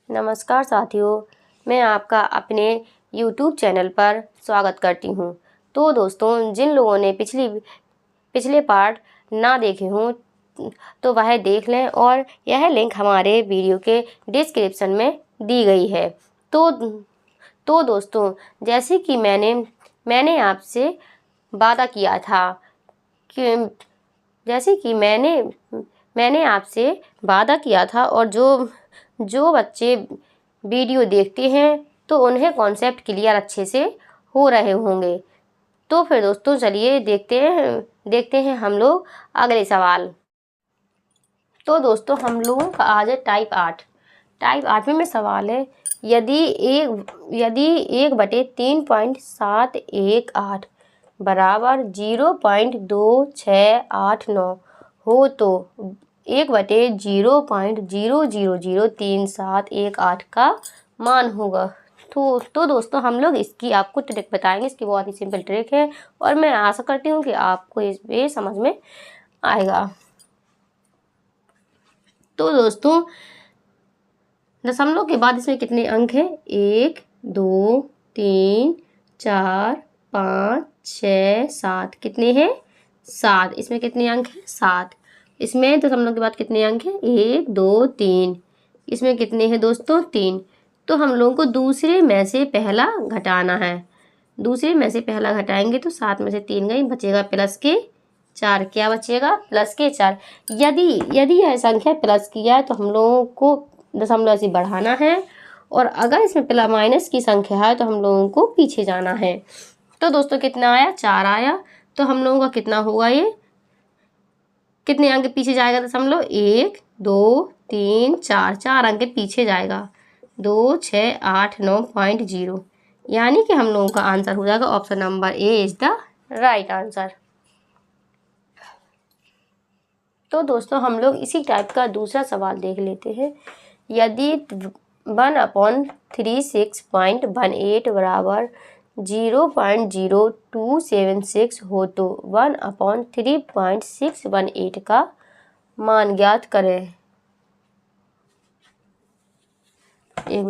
नमस्कार साथियों, मैं आपका अपने YouTube चैनल पर स्वागत करती हूँ। तो दोस्तों, जिन लोगों ने पिछले पार्ट ना देखे हों तो वह देख लें और यह लिंक हमारे वीडियो के डिस्क्रिप्शन में दी गई है। तो दोस्तों, जैसे कि मैंने आपसे वादा किया था कि मैंने आपसे वादा किया था और जो बच्चे वीडियो देखते हैं तो उन्हें कॉन्सेप्ट क्लियर अच्छे से हो रहे होंगे। तो फिर दोस्तों चलिए देखते हैं हम लोग अगले सवाल। तो दोस्तों, हम लोगों का आज है टाइप 8 में सवाल है, यदि 1/3.718 बराबर 0.2689 हो तो 1/0.000378 का मान होगा। तो दोस्तों, हम लोग इसकी आपको ट्रिक बताएंगे। इसकी बहुत ही सिंपल ट्रिक है और मैं आशा करती हूँ कि आपको ये समझ में आएगा। तो दोस्तों, दशमलव के बाद इसमें कितने अंक हैं? 1 2 3 4 5 6 7। कितने हैं? 7। इसमें कितने अंक हैं? 7। इसमें दशमलव के बाद कितने अंक हैं? 1 2 3। इसमें कितने हैं दोस्तों? 3। तो हम लोगों को दूसरे में से पहला घटाना है। दूसरे में से पहला घटाएंगे तो 7 में से 3 गई, बचेगा प्लस के 4। क्या बचेगा? प्लस के 4। यदि यह संख्या प्लस की है तो हम लोगों को दशमलव से बढ़ाना है, और अगर इसमें प्लस माइनस की संख्या है तो हम लोगों को पीछे जाना है। तो दोस्तों, कितना आया? 4 आया। तो हम लोगों का कितना होगा? ये कितने अंक पीछे जाएगा दशमलव? 1 2 3 4। 4 अंक पीछे जाएगा। 2689.0, यानी कि हम लोगों का आंसर हो जाएगा option number A is the right answer. तो दोस्तों, हम लोग इसी टाइप का दूसरा सवाल देख लेते हैं। यदि 1/36.18 बराबर 0.0276 हो तो 1/3.618 का मान ज्ञात करें।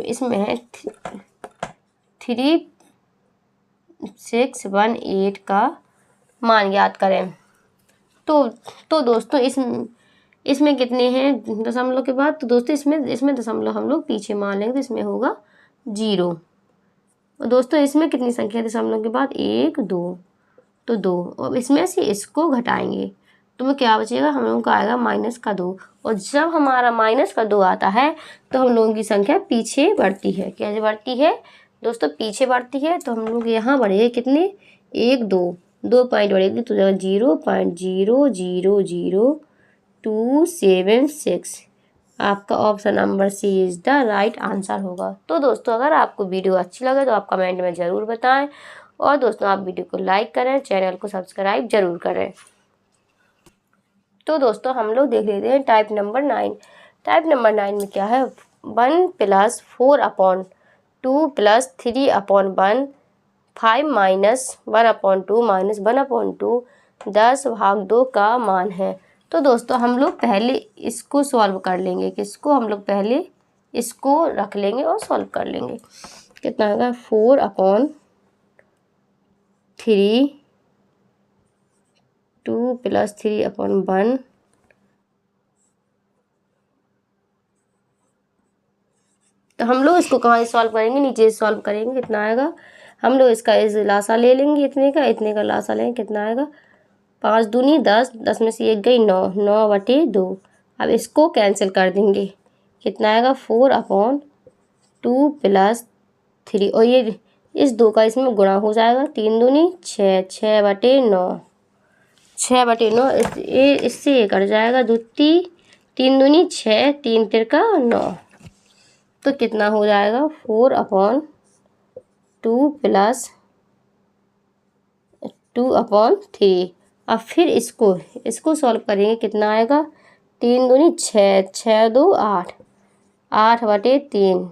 इसमें है 3618 का मान ज्ञात करें। तो दोस्तों, इसमें कितने हैं दशमलव के बाद? तो दोस्तों, इसमें दशमलव हम लोग पीछे मान लेंगे तो इसमें होगा 0। और दोस्तों, इसमें कितनी संख्या है दशमलव के बाद? 1 2। तो 2, और इसमें से इसको घटाएंगे तो में क्या बचेगा? हम लोगों का आएगा माइनस का 2। और जब हमारा माइनस का 2 आता है तो हम लोगों की संख्या पीछे बढ़ती है। कैसे बढ़ती है दोस्तों? पीछे बढ़ती है। तो हम लोग यहाँ बढ़ेगा कितने? 1 2 पॉइंट बढ़ेगी तो 0.000276। आपका option number C is the right answer होगा। तो दोस्तों, अगर आपको वीडियो अच्छी लगे तो आप कमेंट में ज़रूर बताएं, और दोस्तों आप वीडियो को लाइक करें, चैनल को सब्सक्राइब जरूर करें। तो दोस्तों, हम लोग देख लेते हैं टाइप नंबर 9। टाइप नंबर 9 में क्या है? 1 + 4/2 + 3/1 5 - 1/2 - 1/2 10/2 का मान है। तो दोस्तों, हम लोग पहले इसको सॉल्व कर लेंगे। किसको? हम लोग पहले इसको रख लेंगे और सॉल्व कर लेंगे। कितना होगा? 4/3 2 + 3/1। तो हम लोग इसको कहाँ से सॉल्व करेंगे? नीचे से सॉल्व करेंगे। कितना आएगा? हम लोग इसका लासा ले लेंगे। इतने का लासा लेंगे। कितना आएगा? 5 दूनी 10, 10 में से 1 गई 9, 9/2। अब इसको कैंसिल कर देंगे। कितना आएगा? 4/2 + 3, और ये इस 2 का इसमें गुणा हो जाएगा। 3 दूनी 6, 6/9, 6/9। इससे ये कट जाएगा। 3 दूनी 6, 3 तिरका 9। तो कितना हो जाएगा? 4/2 + 2/3। अब फिर इसको सॉल्व करेंगे। कितना आएगा? 3 दूनी 6, 6 2 8, 8/3।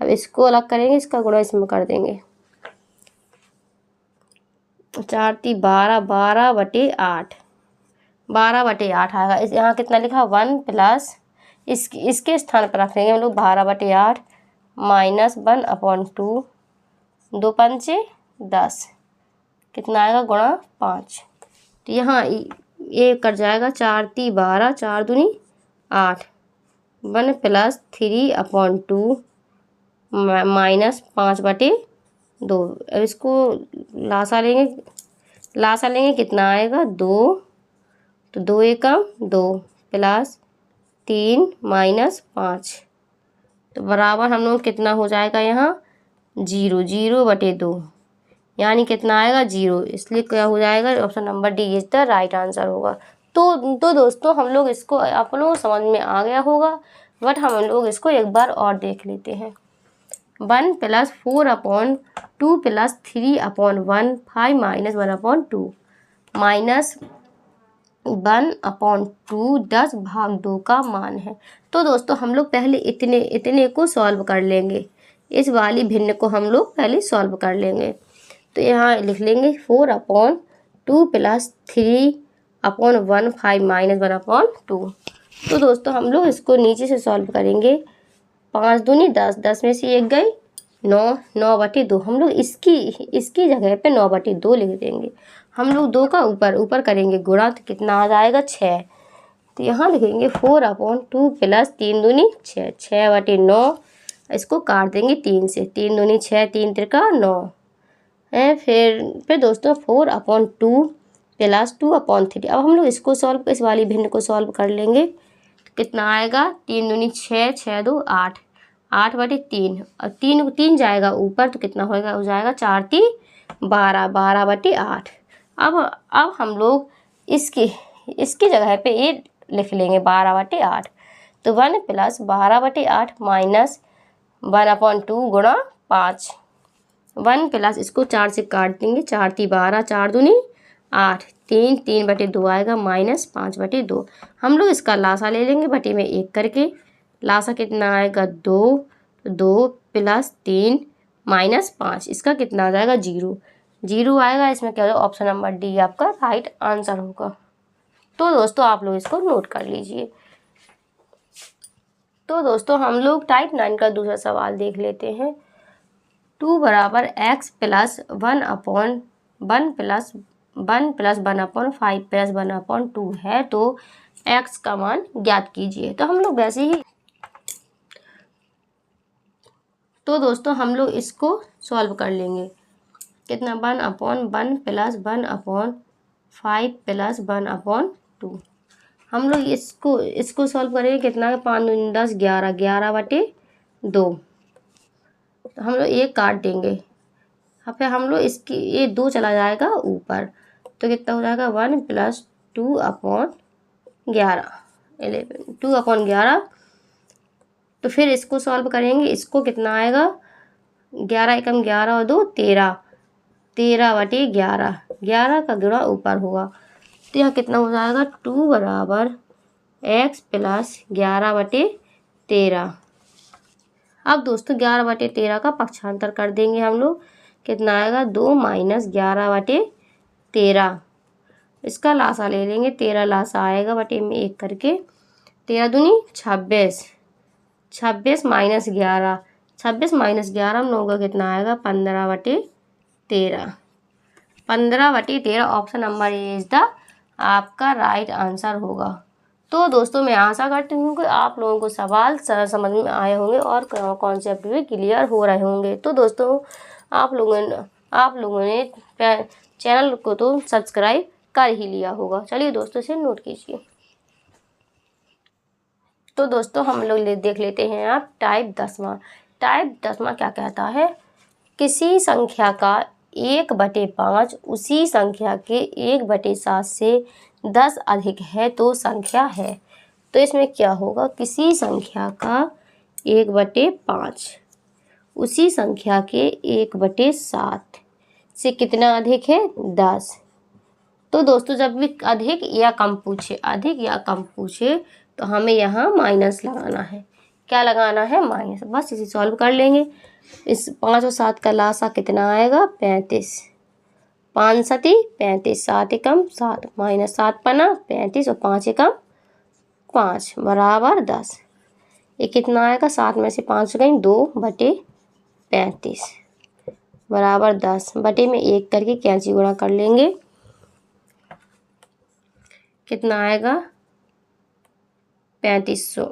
अब इसको अलग करेंगे, इसका गुणा इसमें कर देंगे। 4 3 12, 12/8, 12/8 आएगा। यहाँ कितना लिखा? 1 + इसके स्थान पर रख देंगे हम लोग 12/8। -1/2, 2 पंचे 10, कितना आएगा गुणा 5। तो यहाँ ये कट जाएगा, 4 × 12, 4 दूनी 8, 1 + 3/2 -5/2। अब इसको लासा लेंगे कितना आएगा 2, तो 2 एकम 2 + 3 - 5, तो बराबर हम लोग कितना हो जाएगा यहाँ 0, 0/2, यानी कितना आएगा 0। इसलिए क्या हो जाएगा, option number D is the right answer होगा। तो दोस्तों हम लोग इसको, आप लोगों को समझ में आ गया होगा, बट हम लोग इसको एक बार और देख लेते हैं। 1 + 4/2 + 3/1 5 - 1/2 -1/2 10/2 का मान है। तो दोस्तों हम लोग पहले इतने को सॉल्व कर लेंगे, इस वाली भिन्न को हम लोग पहले सॉल्व कर लेंगे। तो यहाँ लिख लेंगे 4/2 + 3/1 5 - 1/2। तो दोस्तों हम लोग इसको नीचे से सॉल्व करेंगे। 5 दूनी 10, 10 में से 1 गई 9, 9/2। हम लोग इसकी जगह पे 9/2 लिख देंगे। हम लोग 2 का ऊपर करेंगे गुणा, तो कितना आ जाएगा 6। तो यहाँ लिखेंगे 4/2 + 3 दूनी 6, 6/9। इसको काट देंगे 3 से, 3 दूनी 6, 3 त्रिका 9 है। फिर दोस्तों 4/2 + 2/3। अब हम लोग इसको सॉल्व, इस वाली भिन्न को सॉल्व कर लेंगे। तो कितना आएगा, 3 दूनी 6, 6 2 8, 8/3। और 3 जाएगा ऊपर, तो कितना होगा, हो जाएगा 4 × 3 12, 12/8। अब हम लोग इसकी जगह पे ये लिख लेंगे 12/8। तो 1 + 12/8 - 1/2 गुणा 5। 1 प्लस, इसको 4 से काट देंगे, 4 × 3 12, 4 दूनी 8, 3 3/2 आएगा -5/2। हम लोग इसका लासा ले लेंगे बटे में 1 करके। लासा कितना आएगा 2, 2 + 3 - 5, इसका कितना आ जाएगा 0, 0 आएगा। इसमें क्या होगा, ऑप्शन नंबर डी आपका राइट आंसर होगा। तो दोस्तों आप लोग इसको नोट कर लीजिए। तो दोस्तों हम लोग टाइप 9 का दूसरा सवाल देख लेते हैं। 2 = x + 1/1 + 1/5 + 1/2 है, तो x का मान ज्ञात कीजिए। तो हम लोग वैसे ही, तो दोस्तों हम लोग इसको सॉल्व कर लेंगे। कितना 1/1 + 1/5 + 1/2। हम लोग इसको सॉल्व करेंगे, कितना है 5 दूनी 10, 11, 11/2। तो हम लोग 1 काट देंगे। फिर हम लोग ये 2 चला जाएगा ऊपर, तो कितना हो जाएगा 1 + 2/11, 2/11। तो फिर इसको सॉल्व करेंगे, इसको कितना आएगा 11 एकम 11 और 2 13, 13/11, 11 का गुणा ऊपर होगा। तो यहाँ कितना हो जाएगा 2 = x + 11/13। अब दोस्तों 11/13 का पक्षांतर कर देंगे हम लोग, कितना आएगा 2 - 11/13। इसका लासा ले लेंगे, 13 लासा आएगा बटे में 1 करके। 13 दूनी 26, 26 - 11, 26 - 11 हम लोगों का कितना आएगा 15/13। 15/13 option number A is the आपका राइट आंसर होगा। तो दोस्तों मैं आशा करती हूँ कि आप लोगों को सवाल समझ में आए होंगे और कॉन्सेप्ट भी क्लियर हो रहे होंगे। तो दोस्तों आप लोगों ने चैनल को तो सब्सक्राइब कर ही लिया होगा। चलिए दोस्तों इसे नोट कीजिए। तो दोस्तों हम लोग देख लेते हैं आप टाइप 10वां। टाइप 10वां क्या कहता है, किसी संख्या का 1/5 उसी संख्या के 1/7 से 10 अधिक है तो संख्या है। तो इसमें क्या होगा, किसी संख्या का 1/5 उसी संख्या के 1/7 से कितना अधिक है 10। तो दोस्तों जब भी अधिक या कम पूछे तो हमें यहाँ माइनस लगाना है। क्या लगाना है, माइनस। बस इसे सॉल्व कर लेंगे। इस 5 और 7 का लासा कितना आएगा 35, 5 सती 35, 7 एकम 7 -7 पना 35 और 5 एकम 5 बराबर 10। ये कितना आएगा, 7 में से 5 गई 2/35 बराबर 10 बटे में 1 करके कैंची गुणा कर लेंगे। कितना आएगा 3500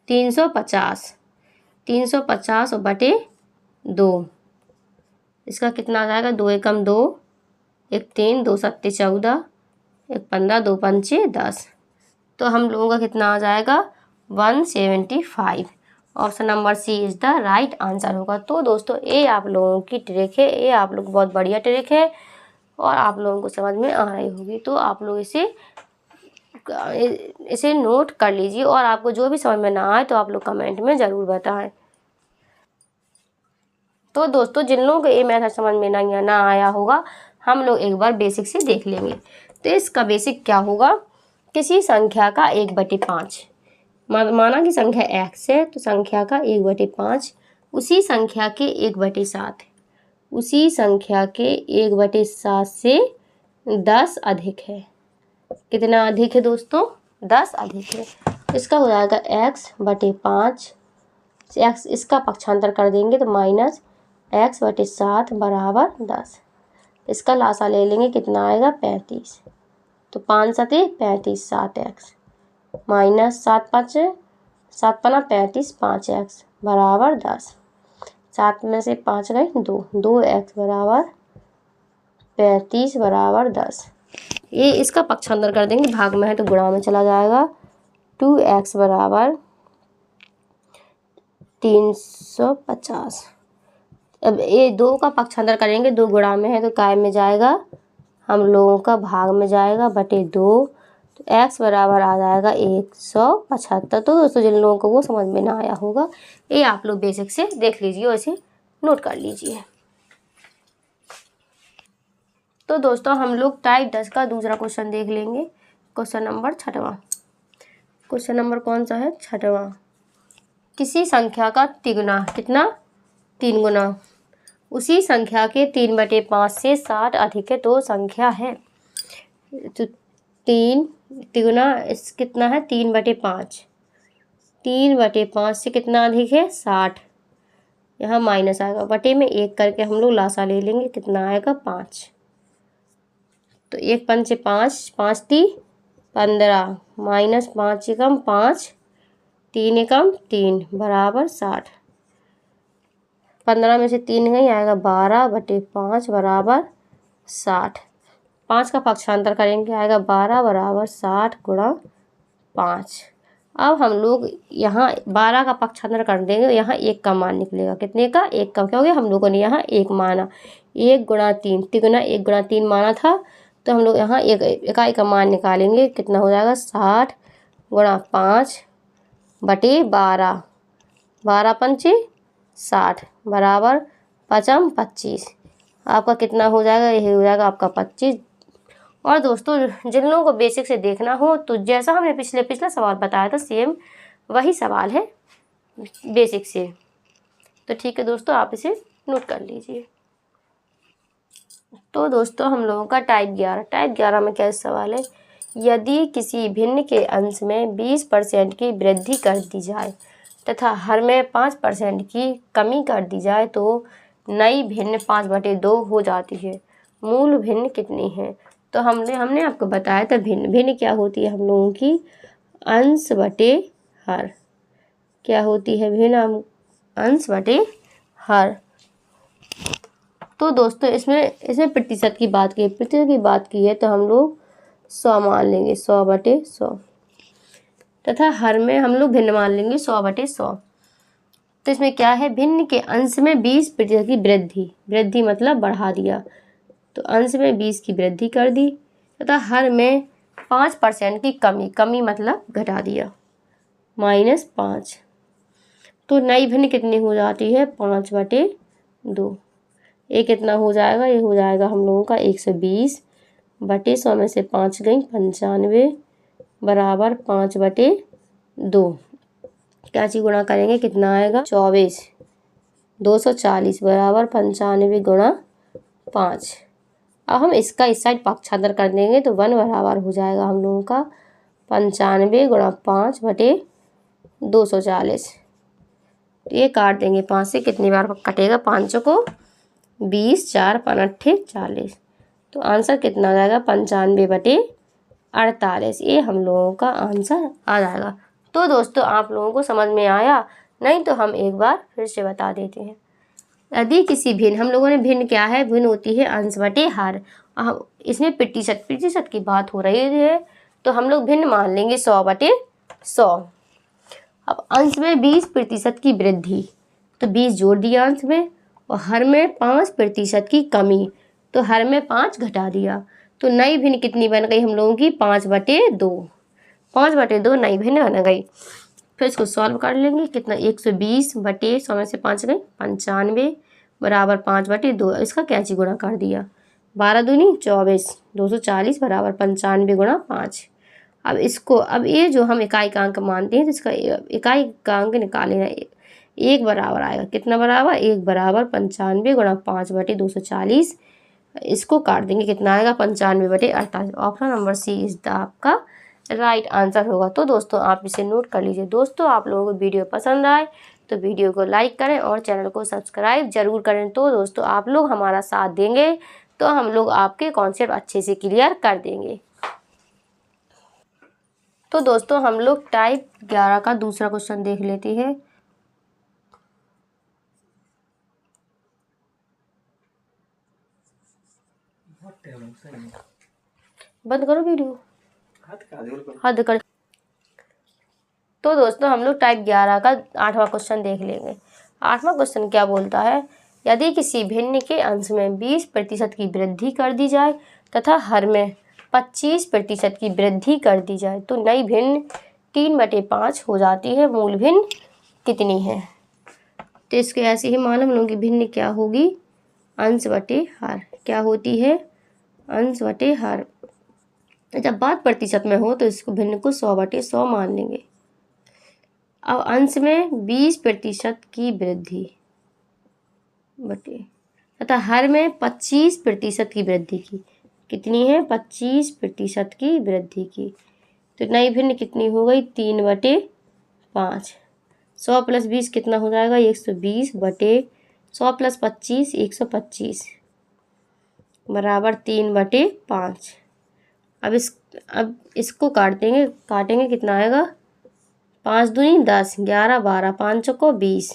350 और बटे 2। इसका कितना आ जाएगा, 2 एकम 2, 1 3, 2 सत्ते 14, 1 15, 2 पंचे 10। तो हम लोगों का कितना आ जाएगा 175। Option number C is the right answer होगा। तो दोस्तों ये आप लोगों की ट्रिक है, ये आप लोग बहुत बढ़िया ट्रिक है और आप लोगों को समझ में आ रही होगी। तो आप लोग इसे नोट कर लीजिए और आपको जो भी समझ में ना आए तो आप लोग कमेंट में ज़रूर बताएं। तो दोस्तों जिन लोगों को ये मेथड समझ में ना आया होगा, हम लोग एक बार बेसिक से देख लेंगे। तो इसका बेसिक क्या होगा, किसी संख्या का 1/5 माना कि संख्या x है, तो संख्या का 1/5 उसी संख्या के 1/7 उसी संख्या के 1/7 से 10 अधिक है। कितना अधिक है दोस्तों, 10 अधिक है। इसका हो जाएगा x/5, x इसका पक्षांतर कर देंगे तो -x/7 बराबर 10। इसका लासा ले लेंगे, कितना आएगा 35। तो 5 सते 35, 7x माइनस 7 5 7 पना 35, 5x बराबर 10। 7 में से 5 गए 2x बराबर 35 बराबर 10। ये इसका पक्षांतर कर देंगे, भाग में है तो गुणा में चला जाएगा। 2x बराबर 350। अब ये 2 का पक्षांतर करेंगे, 2 गुणा में है तो काय में जाएगा, हम लोगों का भाग में जाएगा बटे 2। तो x बराबर आ जाएगा 175। तो दोस्तों जिन लोगों को वो समझ में ना आया होगा, ये आप लोग बेसिक से देख लीजिए और इसे नोट कर लीजिए। तो दोस्तों हम लोग टाइप 10 का दूसरा क्वेश्चन देख लेंगे। क्वेश्चन नंबर 6वां। क्वेश्चन नंबर कौन सा है, 6वां। किसी संख्या का तिगुना, कितना 3 गुना उसी संख्या के 3/5 से 60 अधिक है तो संख्या है। तो 3 तिगुना इस कितना है 3/5, 3/5 से कितना अधिक है 60। यहाँ माइनस आएगा, बटे में 1 करके हम लोग लासा ले लेंगे, कितना आएगा 5। तो 1 पंचे 5, 5 ती 15 माइनस 5 एकम 5, 3 एकम 3 बराबर 60। 15 में से 3 गई, आएगा 12/5 बराबर 60। 5 का पक्षांतर करेंगे, आएगा 12 बराबर 60 गुणा 5। अब हम लोग यहाँ 12 का पक्षांतर कर देंगे, यहाँ 1 का मान निकलेगा। कितने का, 1 का। क्या हो गया, हम लोगों ने यहाँ 1 माना, 1 गुणा 3 तिगुना 1 गुणा 3 माना था, तो हम लोग यहाँ इकाई का मान निकालेंगे। कितना हो जाएगा 60 गुणा 5 बटे 12, 12 पंचे 60 बराबर 5 25। आपका कितना हो जाएगा, यही हो जाएगा आपका 25। और दोस्तों जिन लोगों को बेसिक से देखना हो तो जैसा हमने पिछला सवाल बताया था सेम वही सवाल है बेसिक से। तो ठीक है दोस्तों, आप इसे नोट कर लीजिए। तो दोस्तों हम लोगों का टाइप 11 में क्या सवाल है, यदि किसी भिन्न के अंश में 20% की वृद्धि कर दी जाए तथा हर में 5% की कमी कर दी जाए तो नई भिन्न 5/2 हो जाती है। मूल भिन्न कितनी है। तो हमने आपको बताया था भिन्न क्या होती है, हम लोगों की अंश बटे हर। क्या होती है भिन्न, अंश बटे हर। तो दोस्तों इसमें प्रतिशत की बात की है तो हम लोग 100 मान लेंगे, 100/100 तथा हर में हम लोग भिन्न मान लेंगे 100/100। तो इसमें क्या है, भिन्न के अंश में 20% की वृद्धि मतलब बढ़ा दिया, तो अंश में 20 की वृद्धि कर दी तथा हर में 5% की कमी मतलब घटा दिया, -5। तो नई भिन्न कितनी हो जाती है 5/2। ये कितना हो जाएगा, ये हो जाएगा हम लोगों का 120/100 में से 5 गई 95 बराबर 5/2। क्या चीज गुणा करेंगे, कितना आएगा 24, 240 बराबर 95 गुणा 5। अब हम इसका इस साइड पक्षांतर कर देंगे तो 1 बराबर हो जाएगा हम लोगों का 95 गुणा 5/2। 240। ये काट देंगे 5 से, कितनी बार कटेगा, 5 को 20, 4 5 40। तो आंसर कितना आ जाएगा, 95/48। ये हम लोगों का आंसर आ जाएगा। तो दोस्तों आप लोगों को समझ में आया? नहीं तो हम एक बार फिर से बता देते हैं। यदि किसी भिन्न, हम लोगों ने भिन्न क्या है, भिन्न होती है अंश बटे हर। इसमें प्रतिशत की बात हो रही है तो हम लोग भिन्न मान लेंगे 100/100। अब अंश में 20% की वृद्धि, तो 20 जोड़ दिया अंश में, और हर में 5% की कमी, तो हर में 5 घटा दिया। तो नई भिन्न कितनी बन गई हम लोगों की, 5/2। 5/2 नई भिन्न बन गई। फिर इसको सॉल्व कर लेंगे, कितना, 120/100 में से 5 गई 95 बराबर 5/2। इसका कैंची गुणा कर दिया, 12 दूनी 24, 240 बराबर 95 गुणा 5। अब इसको, अब ये जो हम इकाई का अंक मानते हैं तो इसका इकाई का अंक निकालेना, 1 बराबर आएगा, कितना बराबर, 1 बराबर 95 गुणा 5/240। इसको काट देंगे, कितना आएगा, 95/48। Option number C is the आपका राइट आंसर होगा। तो दोस्तों आप इसे नोट कर लीजिए। दोस्तों आप लोगों को वीडियो पसंद आए तो वीडियो को लाइक करें और चैनल को सब्सक्राइब जरूर करें। तो दोस्तों आप लोग हमारा साथ देंगे तो हम लोग आपके कॉन्सेप्ट अच्छे से क्लियर कर देंगे। तो दोस्तों हम लोग टाइप 11 का दूसरा क्वेश्चन देख लेते हैं। बंद करो वीडियो, हद कर। तो दोस्तों हम लोग टाइप 11 का 8वां क्वेश्चन देख लेंगे। 8वां क्वेश्चन क्या बोलता है, यदि किसी भिन्न के अंश में 20% की वृद्धि कर दी जाए तथा हर में 25% की वृद्धि कर दी जाए तो नई भिन्न 3/5 हो जाती है, मूल भिन्न कितनी है। तो इसके ऐसे ही मान हम लोगों की भिन्न क्या होगी, अंश बटे हर। क्या होती है, अंश बटे हर। जब बात प्रतिशत में हो तो इसको भिन्न को 100/100 मान लेंगे। अब अंश में 20% की वृद्धि बटे तथा हर में 25% की वृद्धि की, कितनी है, 25% की वृद्धि की। तो नई भिन्न कितनी हो गई, 3/5। 100 + 20 कितना हो जाएगा, 120/100 + 25 125 बराबर 3/5। अब इसको काटेंगे कितना आएगा, 5 दूनी 10, 11 12, 5 को 20,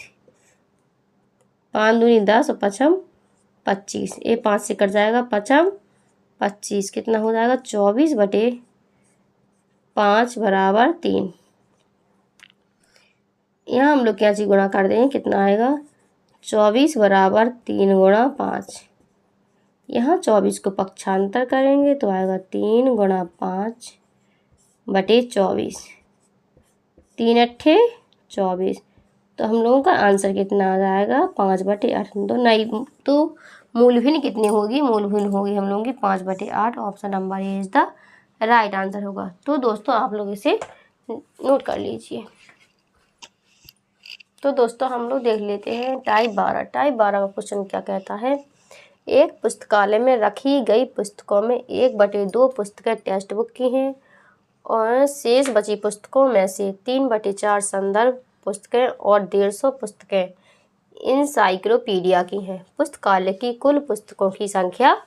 5 दूनी 10 और 5 25। ये 5 से कट जाएगा, 5 25 कितना हो जाएगा, 24/5 बराबर 3। यहाँ हम लोग क्या चीज़ गुणा कर देंगे, कितना आएगा, 24 बराबर 3 गुणा 5। यहाँ 24 को पक्षांतर करेंगे तो आएगा 3 गुणा 5/24, 3 अट्ठे 24। तो हम लोगों का आंसर कितना आ जाएगा, 5/8। तो मूल भिन्न कितनी होगी, मूल भिन्न होगी हम लोगों की 5/8। Option number A is the right answer होगा। तो दोस्तों आप लोग इसे नोट कर लीजिए। तो दोस्तों हम लोग देख लेते हैं टाइप 12। टाइप 12 का क्वेश्चन क्या कहता है, एक पुस्तकालय में रखी गई पुस्तकों में 1/2 पुस्तकें टेक्स्ट बुक की हैं और शेष बची पुस्तकों में से 3/4 संदर्भ पुस्तकें और 150 पुस्तकें इंसाइक्लोपीडिया की हैं। पुस्तकालय की कुल पुस्तकों की संख्या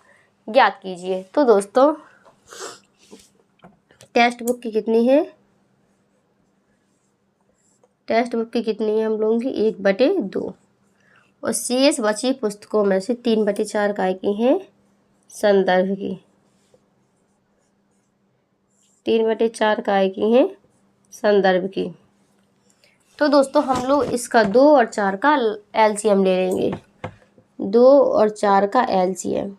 ज्ञात कीजिए। तो दोस्तों टेक्स्ट बुक की कितनी है, टेक्स्ट बुक की कितनी है हम लोगों की, 1/2 और शेष बची पुस्तकों में से 3/4 काय की हैं, संदर्भ की, 3/4 काय की हैं, संदर्भ की। तो दोस्तों हम लोग इसका 2 और 4 का एलसीएम ले लेंगे, 2 और 4 का एलसीएम।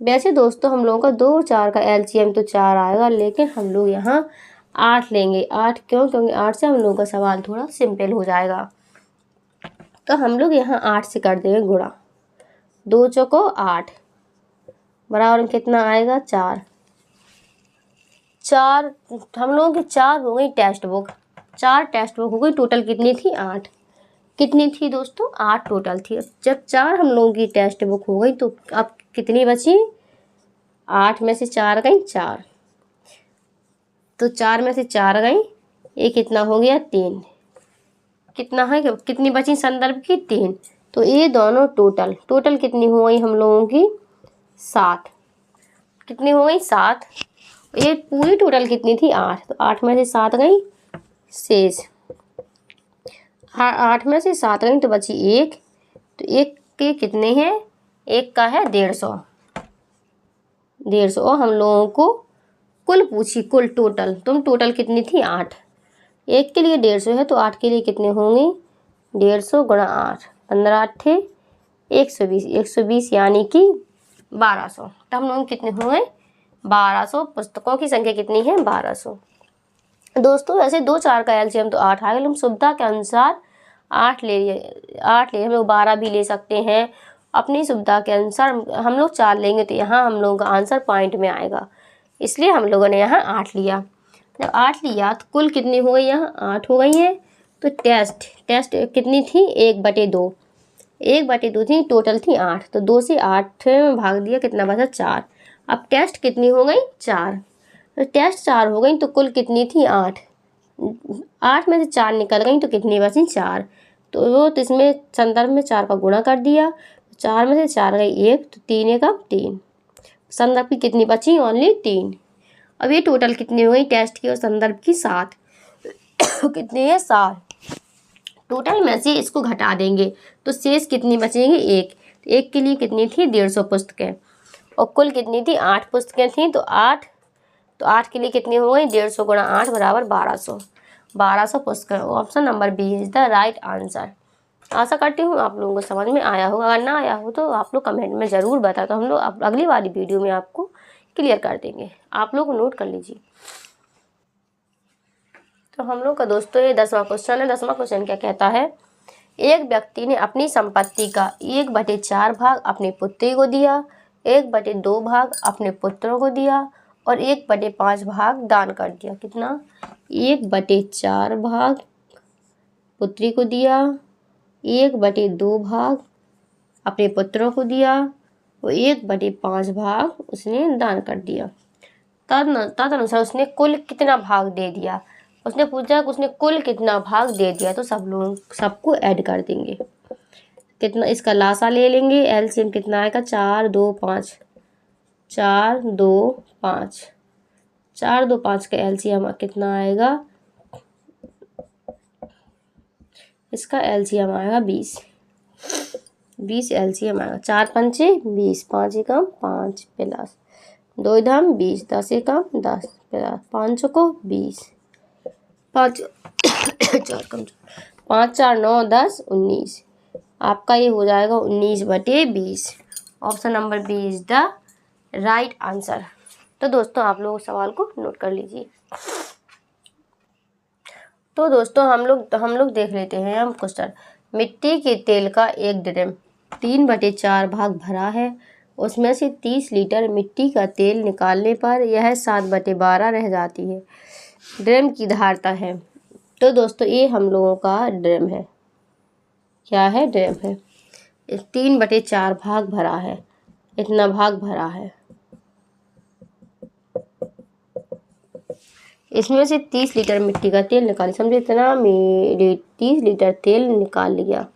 वैसे दोस्तों हम लोगों का 2 और 4 का एलसीएम तो 4 आएगा, लेकिन हम लोग यहाँ 8 लेंगे। 8 क्यों, क्योंकि 8 से हम लोगों का सवाल थोड़ा सिंपल हो जाएगा। तो हम लोग यहाँ 8 से कर देंगे गुणा, 2 चौको 8 बराबर कितना आएगा, 4। हम लोगों की 4 हो गई टेक्स्ट बुक, 4 टेक्स्ट बुक हो गई। टोटल कितनी थी, 8। कितनी थी दोस्तों, 8 टोटल थी। जब 4 हम लोगों की टेक्स्ट बुक हो गई तो अब कितनी बची, 8 में से 4 गई 4, तो 4 में से 4 गई, ये कितना हो गया 3। कितना है, कितनी बची संदर्भ की 3, तो ये दोनों टोटल कितनी हो गई हम लोगों की 7। कितनी हो गई 7। ये पूरी टोटल कितनी थी 8, तो 8 में से 7 गई शेष, 8 में से 7 गई तो बची 1, तो 1 के कितने हैं, 1 का है 150। और हम लोगों को कुल पूछी, कुल टोटल, टोटल कितनी थी 8। 1 के लिए 150 है तो 8 के लिए कितने होंगे 150 गुणा 8, 15 8 120, 120 यानी कि 1200। तो हम लोग कितने हुए 1200। पुस्तकों की संख्या कितनी है 1200। दोस्तों वैसे 2 4 का एलसीएम तो 8 आ गया, हम सुविधा के अनुसार 8 ले लिए, हम लोग 12 भी ले सकते हैं। अपनी सुविधा के अनुसार हम लोग 4 लेंगे तो यहाँ हम लोगों का आंसर पॉइंट में आएगा, इसलिए हम लोगों ने यहाँ 8 लिया। जब 8 लिया तो कुल कितनी हो गई, यहाँ 8 हो गई है। तो टेस्ट कितनी थी 1/2, 1/2 थी, टोटल थी 8, तो 2 से 8 में भाग दिया, कितना बचा 4। अब टेस्ट कितनी हो गई 4, तो टेस्ट 4 हो गई, तो कुल कितनी थी 8, 8 में से 4 निकल गई तो कितनी बची 4। तो इसमें संदर्भ में 4 का गुणा कर दिया, 4 में से 4 गई 1, तो 3 1 3, संदर्भ की कितनी बची ओनली 3। अब ये टोटल कितनी हो गई टेस्ट की और संदर्भ की 7। कितनी है 7। टोटल में से इसको घटा देंगे तो शेष कितनी बचेंगी 1। तो 1 के लिए कितनी थी 150 पुस्तकें, और कुल कितनी थी 8 पुस्तकें थी, तो 8 के लिए कितनी हो गई 150 गुणा 8 बराबर 1200 पुस्तकें। Option number B is the right answer. आशा करती हूँ आप लोगों को समझ में आया होगा, अगर ना आया हो तो आप लोग कमेंट में ज़रूर बताएं, तो हम लोग अगली वाली वीडियो में आपको क्लियर कर देंगे। आप लोग नोट कर लीजिए। तो हम लोग का दोस्तों ये 10वां क्वेश्चन है। 10वां क्वेश्चन क्या कहता है, एक व्यक्ति ने अपनी संपत्ति का 1/4 भाग अपने पुत्री को दिया, 1/2 भाग अपने पुत्रों को दिया और 1/5 भाग दान कर दिया। कितना 1/4 भाग पुत्री को दिया, 1/2 भाग अपने पुत्रों को दिया और 1/5 भाग उसने दान कर दिया। तदनुसार उसने कुल कितना भाग दे दिया। उसने पूछा कि उसने कुल कितना भाग दे दिया, तो सब लोग सबको ऐड कर देंगे। कितना, इसका लासा ले लेंगे, एलसीएम कितना आएगा 4 2 5, 4 2 5, 4 2 5 का एलसीएम कितना आएगा, इसका एलसीएम आएगा 20 एलसीएम आएगा। 4 पंचे 20, 5 एकम 5 प्लस 2 इधम 20, 10 एकम 10 प्लस 5 को 20, 5 4 कम 5 4 9 10 19। आपका ये हो जाएगा 19/20। Option number B is the right answer. तो दोस्तों आप लोग सवाल को नोट कर लीजिए। तो दोस्तों हम लोग देख लेते हैं हम क्वेश्चन। मिट्टी के तेल का एक ड्रम 3/4 भाग भरा है, उसमें से 30 लीटर मिट्टी का तेल निकालने पर यह 7/12 रह जाती है। ड्रम की धारता है। तो दोस्तों ये हम लोगों का ड्रम है। क्या है, ड्रम है। 3/4 भाग भरा है, इतना भाग भरा है, इसमें से 30 लीटर मिट्टी का तेल निकाल, समझे इतना 30 लीटर तेल निकाल लिया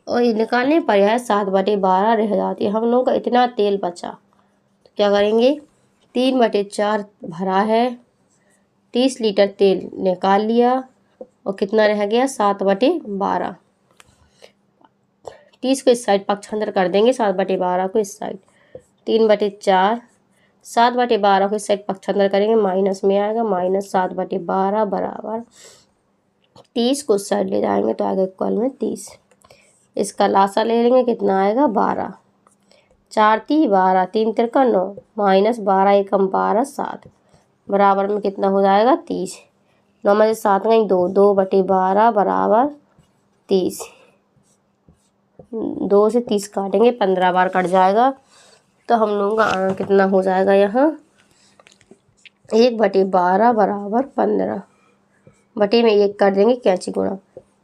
और ये निकालने पर यह 7/12 रह जाती है। हम लोगों का इतना तेल बचा, तो क्या करेंगे 3/4 भरा है, 30 लीटर तेल निकाल लिया और कितना रह गया 7/12। 30 को इस साइड पक्षांतर कर देंगे, 7/12 को इस साइड, 3/4 7/12 को इस साइड पक्षांतर करेंगे, माइनस में आएगा, माइनस 7/12 बराबर 30 को उस साइड ले जाएंगे तो आएगा इक्वल में 30। इसका लासा ले लेंगे, कितना आएगा 12, 4 3 12, 3 3 9, माइनस 12 एकम 12 7 बराबर में कितना हो जाएगा 30। 9 में से 7 गई 2, 2/12 बराबर 30। 2 से 30 काटेंगे, 15 बार कट जाएगा, तो हम लोगों का कितना हो जाएगा यहाँ 1/12 बराबर 15, बटे में 1 कर देंगे कैंची गुणा,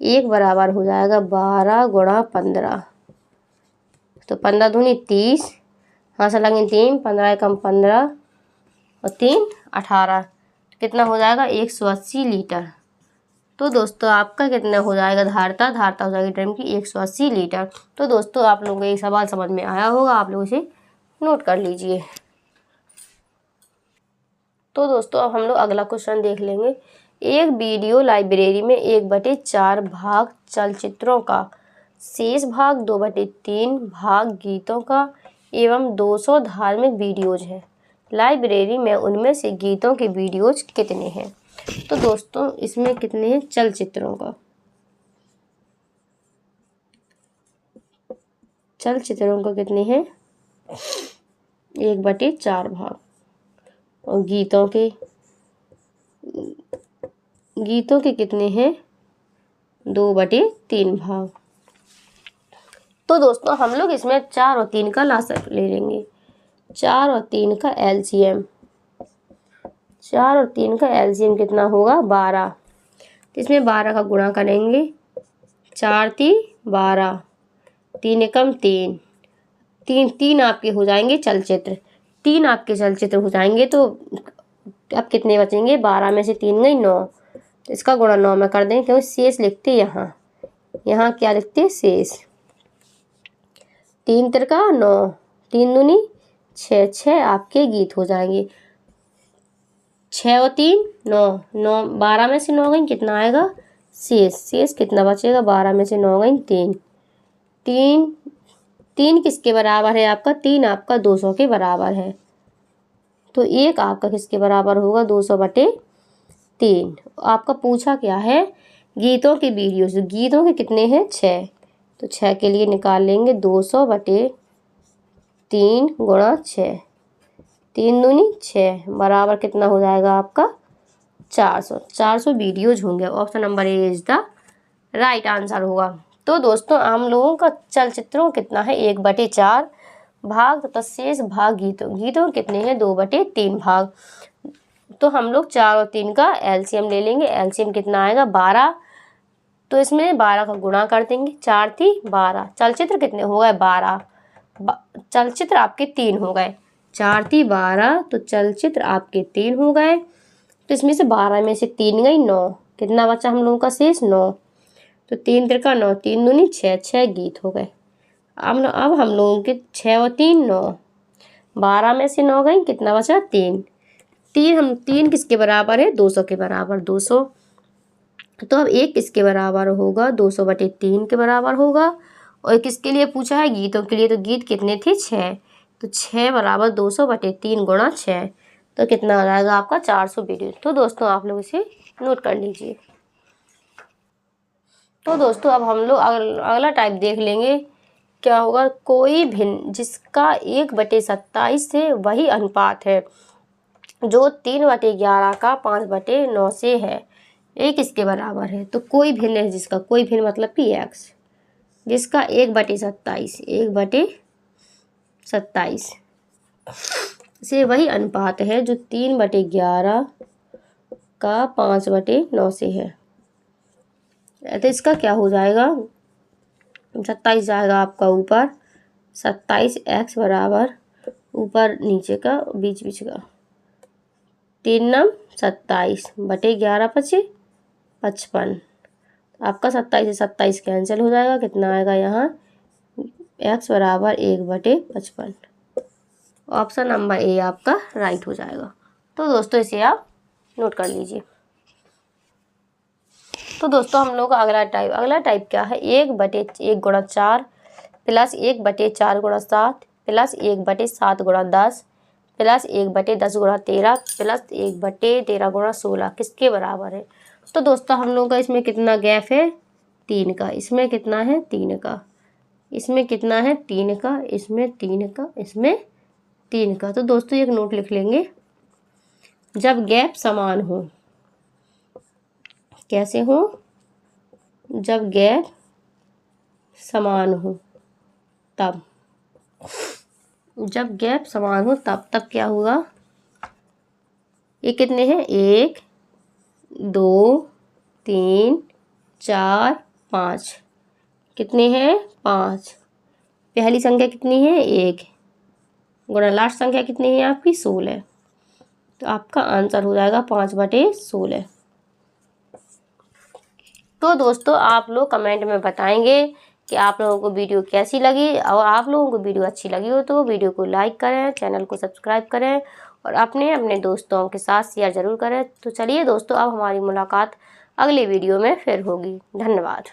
1 बराबर हो जाएगा 12 गुणा 15, तो 15 दूनी 30, हाँ से लगेंगे 3, 15 एकम 15 और 3 18, कितना हो जाएगा 180 लीटर। तो दोस्तों आपका कितना हो जाएगा धारता हो जाएगी ड्रम की 180 लीटर। तो दोस्तों आप लोगों को ये सवाल समझ में आया होगा, आप लोग इसे नोट कर लीजिए। तो दोस्तों अब हम लोग अगला क्वेश्चन देख लेंगे। एक वीडियो लाइब्रेरी में 1/4 भाग चलचित्रों का, शेष भाग 2/3 भाग गीतों का एवं 200 धार्मिक वीडियोज है। लाइब्रेरी में उनमें से गीतों के वीडियोज कितने हैं? तो दोस्तों इसमें कितने हैं चलचित्रों का, चलचित्रों का कितने हैं 1/4 भाग, और गीतों के कितने हैं 2/3 भाग। तो दोस्तों हम लोग इसमें 4 और 3 का लासक ले लेंगे। 4 और 3 का एलसीएम, 4 और 3 का एलसीएम कितना होगा 12। तो इसमें 12 का गुणा करेंगे, 4 3 12, 3 एकम 3, 3 आपके हो जाएंगे चलचित्र, 3 आपके चलचित्र हो जाएंगे। तो अब कितने बचेंगे, 12 में से 3 गई 9, तो इसका गुणा 9 में कर देंगे क्योंकि शेष लिखते यहाँ क्या लिखते शेष। 3 तिरका 9, 3 दूनी 6, 6 आपके गीत हो जाएंगे। 6 और 3 9, 9 12 में से 9 गई कितना आएगा शेष कितना बचेगा, 12 में से 9 गई 3, 3 किसके बराबर है आपका, 3 आपका 200 के बराबर है। तो 1 आपका किसके बराबर होगा 200/3। आपका पूछा क्या है गीतों के वीडियो से, गीतों के कितने हैं 6, तो 6 के लिए निकाल लेंगे 200/3 गुणा 6, 3 दूनी 6 बराबर कितना हो जाएगा आपका 400 वीडियोज होंगे। Option number A is the right answer होगा। तो दोस्तों हम लोगों का चलचित्रों कितना है 1/4 भाग तथा शेष भाग गीतों कितने हैं 2/3 भाग। तो हम लोग 4 और 3 का एलसीएम ले लेंगे। एलसीएम कितना आएगा 12, तो इसमें 12 का गुणा कर देंगे, 4 3 12, चलचित्र कितने हो गए 12, चलचित्र आपके 3 हो गए, 4 3 12, तो चलचित्र आपके 3 हो गए। तो इसमें से 12 में से 3 गई 9, कितना बचा हम लोगों का शेष 9, तो 3 तिरका 9, 3 दूनी 6, 6 गीत हो गए। अब हम लोगों के 6 और 3 9, 12 में से 9 गई कितना बचा 3, 3 किसके बराबर है 200 के बराबर 200। तो अब 1 किसके बराबर होगा 200/3 के बराबर होगा। और किसके लिए पूछा है गीतों के लिए, तो गीत कितने थे 6, तो 6 बराबर 200/3 गुणा 6, तो कितना आ जाएगा आपका 400 वीडियो। तो दोस्तों आप लोग इसे नोट कर लीजिए। तो दोस्तों अब हम लोग अगला टाइप देख लेंगे क्या होगा, कोई भिन्न जिसका 1/27 से वही अनुपात है जो 3/11 का 5/9 से है, ये किसके बराबर है। तो कोई भिन्न है जिसका, कोई भिन्न मतलब कि x, जिसका 1/27 से वही अनुपात है जो 3/11 का 5/9 से है। तो इसका क्या हो जाएगा 27 जाएगा आपका ऊपर, 27x बराबर ऊपर नीचे का बीच का 3 9 27/11 = 55। आपका 27 से 27 कैंसिल हो जाएगा, कितना आएगा यहाँ x बराबर 1/55। ऑप्शन नंबर ए आपका राइट हो जाएगा। तो दोस्तों इसे आप नोट कर लीजिए। तो दोस्तों हम लोग का अगला टाइप क्या है, 1/1 गुणा 4 प्लस 1/4 गुणा 7 प्लस 1/7 गुणा 10 प्लस 1/10 गुणा 13 प्लस 1/13 गुणा 16 किसके बराबर है। तो दोस्तों हम लोग का इसमें कितना गैप है 3 का, इसमें कितना है 3 का, इसमें कितना है 3 का, इसमें 3 का, इसमें 3 का। तो दोस्तों एक नोट लिख लेंगे, जब गैप समान हो, कैसे हो, जब गैप समान हो तब, जब गैप समान हो तब क्या होगा, ये कितने हैं 1 2 3 4 5, कितने हैं 5, पहली संख्या कितनी है 1 गुणा लास्ट संख्या कितनी है आपकी 16, तो आपका आंसर हो जाएगा 5/16। तो दोस्तों आप लोग कमेंट में बताएंगे कि आप लोगों को वीडियो कैसी लगी, और आप लोगों को वीडियो अच्छी लगी हो तो वीडियो को लाइक करें, चैनल को सब्सक्राइब करें और अपने अपने दोस्तों के साथ शेयर ज़रूर करें। तो चलिए दोस्तों, अब हमारी मुलाकात अगली वीडियो में फिर होगी। धन्यवाद।